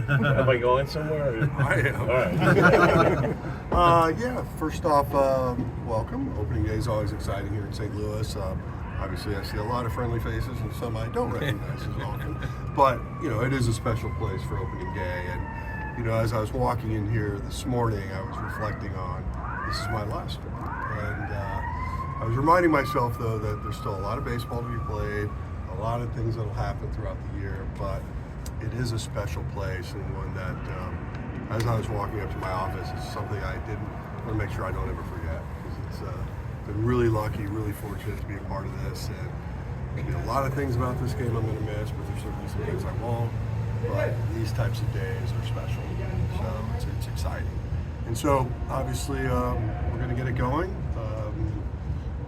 Am I going somewhere? I am. All right. Yeah, first off, welcome. Opening day is always exciting here in St. Louis. Obviously, I see a lot of friendly faces and some I don't recognize as often. But, it is a special place for opening day. And, as I was walking in here this morning, I was reflecting on this is my last one. And I was reminding myself, though, that there's still a lot of baseball to be played, a lot of things that will happen throughout the year. But it is a special place and one that, as I was walking up to my office, it's something I want to make sure I don't ever forget, because it's been really lucky, really fortunate to be a part of this. And there'll be a lot of things about this game I'm going to miss, but there's certainly some things I won't. But these types of days are special, so it's exciting. And so, obviously, we're going to get it going.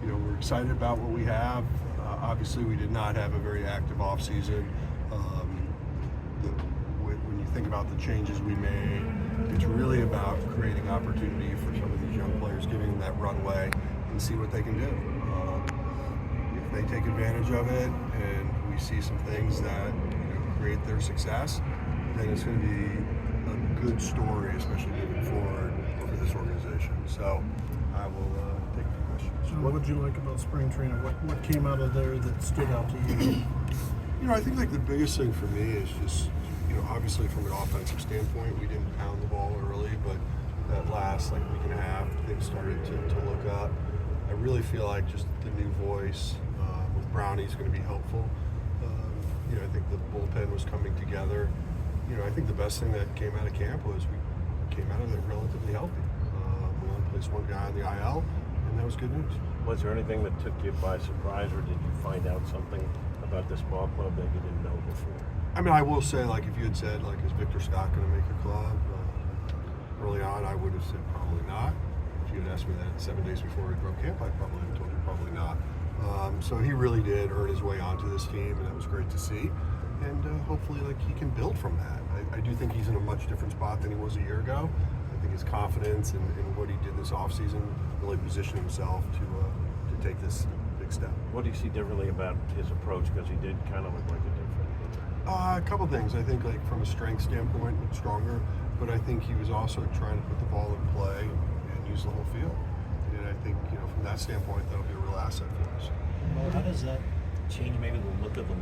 We're excited about what we have. Obviously, we did not have a very active off season. When you think about the changes we made, it's really about creating opportunity for some of these young players, giving them that runway and see what they can do. If they take advantage of it and we see some things that create their success, then it's going to be a good story, especially moving forward for this organization. So I will take the questions. What would you like about spring training? What came out of there that stood out to you? I think the biggest thing for me is just, obviously from an offensive standpoint, we didn't pound the ball early, but that last week and a half, things started to look up. I really feel like just the new voice with Brownie is going to be helpful. I think the bullpen was coming together. I think the best thing that came out of camp was we came out of it relatively healthy. We only placed one guy on the IL, and that was good news. Was there anything that took you by surprise, or did you find out something about this ball club that you didn't know before? I will say, if you had said, is Victor Scott going to make a club early on, I would have said probably not. If you had asked me that 7 days before we broke camp, I probably would have told you probably not. So he really did earn his way onto this team, and that was great to see. And hopefully, he can build from that. I do think he's in a much different spot than he was a year ago. I think his confidence in what he did this offseason really positioned himself to take this big step. What do you see differently about his approach? Because he did kind of look like a different. A couple things. I think, from a strength standpoint, it's stronger. But I think he was also trying to put the ball in play and use the whole field. And I think, from that standpoint, that'll be a real asset for us. Well, how does that change maybe the look of the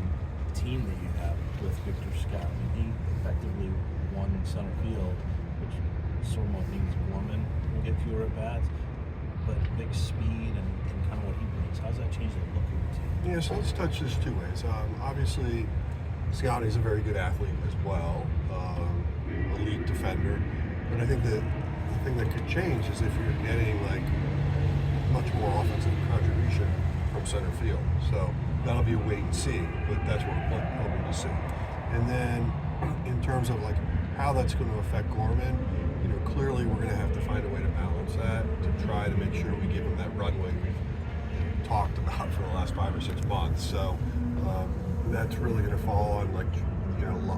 team that you have with Victor Scott? He effectively won center field, which somewhat means Gorman will get fewer at bats, but big speed and kind of what he brings. How does that change the look of the team? Yeah, so let's touch this two ways. Obviously, Scottie's a very good athlete as well, elite defender. But I think the thing that could change is if you're getting much more offensive contribution from center field. So that'll be a wait and see, but that's what we're hoping to see. And then in terms of how that's going to affect Gorman, clearly we're going to have to find a way to balance that to try to make sure we give him that runway we've talked about for the last 5 or 6 months. So that's really going to fall on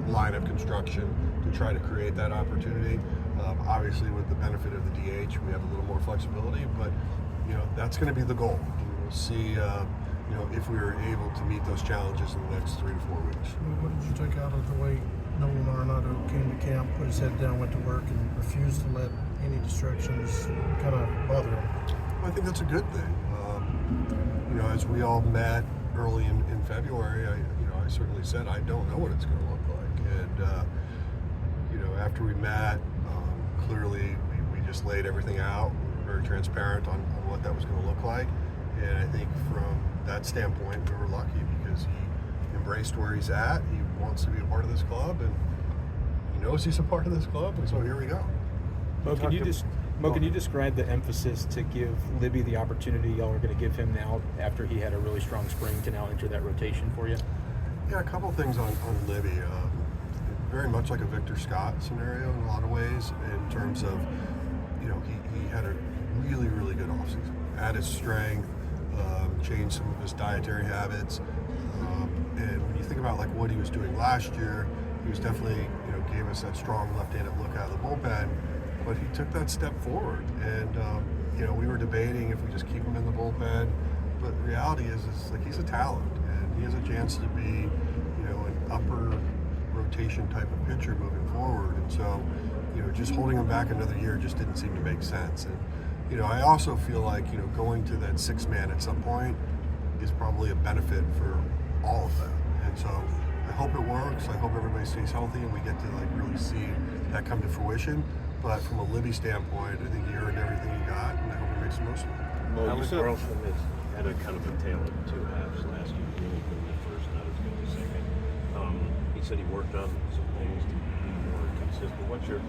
lineup construction to try to create that opportunity. Obviously, with the benefit of the DH, we have a little more flexibility, but that's going to be the goal. We'll see. If we were able to meet those challenges in the next 3 to 4 weeks. What did you take out of the way Nolan Arenado came to camp, put his head down, went to work, and refused to let any distractions kind of bother him? I think that's a good thing. As we all met early in February, I certainly said I don't know what it's going to look like. And after we met, clearly we just laid everything out. We were very transparent on what that was going to look like. And I think from that standpoint, we were lucky because he embraced where he's at. He wants to be a part of this club, and he knows he's a part of this club, and so here we go. Mo, can you describe the emphasis to give Libby the opportunity y'all are going to give him now after he had a really strong spring to now enter that rotation for you? Yeah, a couple things on Libby. Very much like a Victor Scott scenario in a lot of ways in terms of, he had a really, really good offseason. Added strength, changed some of his dietary habits. And when you think about what he was doing last year, he was definitely, gave us that strong left-handed look out of the bullpen, but he took that step forward. And, we were debating if we just keep him in the bullpen, but the reality is he's a talent, and he has a chance to be, an upper rotation type of pitcher moving forward. And so, just holding him back another year just didn't seem to make sense. And, I also feel like, going to that 6-man at some point is probably a benefit for all of them. And so I hope it works. I hope everybody stays healthy and we get to really see that come to fruition. But from a Libby standpoint, I think he earned everything he got, and I hope he makes the most of it. Well, Alex Carlson had a kind of a tale of two halves last year. Really good in the first, not as good in the second. He said he worked on some things to be more consistent. What's your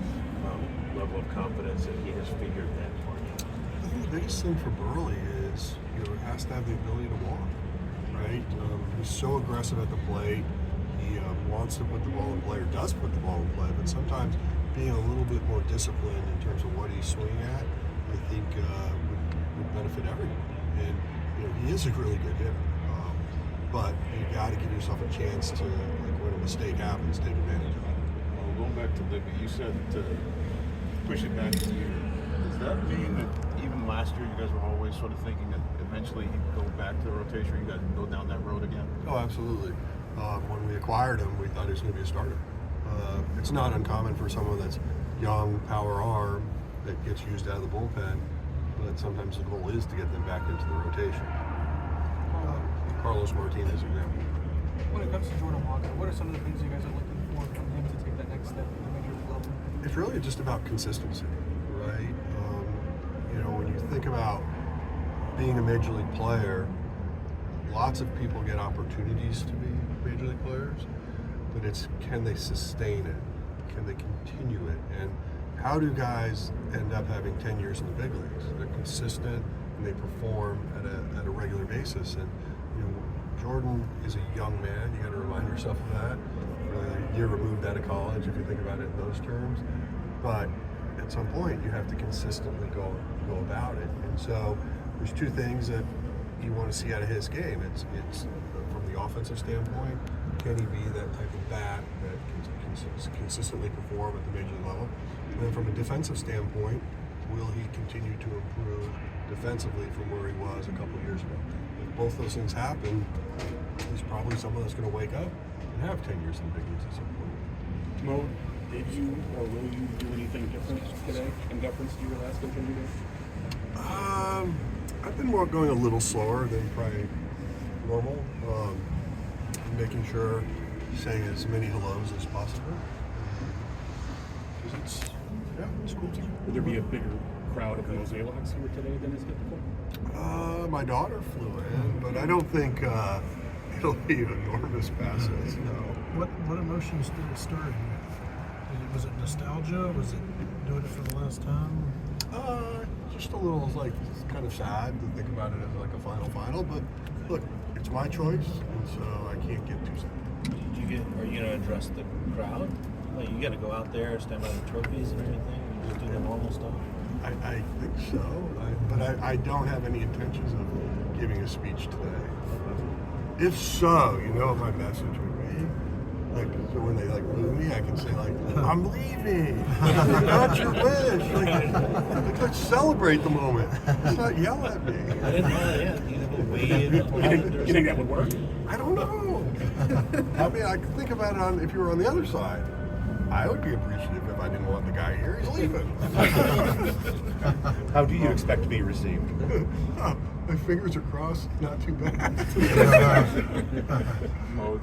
level of confidence that he has figured that part out? I think the biggest thing for Burley is, he has to have the ability to walk, right? He's so aggressive at the plate. He wants to put the ball in play, or does put the ball in play, but sometimes being a little bit more disciplined in terms of what he's swinging at, I think would benefit everyone. And he is a really good hitter, but you got to give yourself a chance to, when a mistake happens, take advantage of it. Well, going back to Libby, you said to push it back a year. Does that mean that even last year you guys were always sort of thinking that eventually he'd go back to the rotation, you guys would go down that road again? Oh, absolutely. When we acquired him, we thought he was going to be a starter. It's not uncommon for someone that's young, power arm, that gets used out of the bullpen, but sometimes the goal is to get them back into the rotation. Carlos Martinez example. When it comes to Jordan Walker, what are some of the things you guys are looking for from him to take that next step at the major league level? It's really just about consistency, right? When you think about being a major league player, lots of people get opportunities to be major league players, but it's, can they sustain it? Can they continue it? And how do guys end up having 10 years in the big leagues? They're consistent and they perform at a regular basis. And Jordan is a young man. You got to remind yourself of that. A year removed out of college, if you think about it in those terms. But at some point, you have to consistently go about it. And so there's two things that you want to see out of his game. It's from the offensive standpoint, can he be that type of bat that can consistently perform at the major league level? And then from a defensive standpoint, will he continue to improve defensively from where he was a couple of years ago? If both those things happen, he's probably someone that's going to wake up and have 10 years in the big leagues at some point. Mo, did you or will you do anything different today in deference to your last interview day? I've been going a little slower than probably normal, making sure saying as many hellos as possible. Because it's cool. Would there be a bigger crowd of Mozeliaks here today than is typical? My daughter flew in, but I don't think it'll be enormous passes. No. What emotions did it stir in you? Was it nostalgia? Was it doing it for the last time? Just a little, kind of sad to think about it as a final. But look, it's my choice, and so I can't get too sad. Are you going to address the crowd? Like, you got to go out there, stand by the trophies and everything, and just do the normal stuff? I think so, but I don't have any intentions of giving a speech today. If so, my message would be, so when they boo me, I can say I'm leaving. That's your wish. Let's celebrate the moment. Let's not yell at me. I didn't know that yet. You think that would work? I don't know. I mean, I could think about it if you were on the other side. I would be appreciative if I didn't want the guy here. He's leaving. How do you expect to be received? My fingers are crossed. Not too bad. Mo,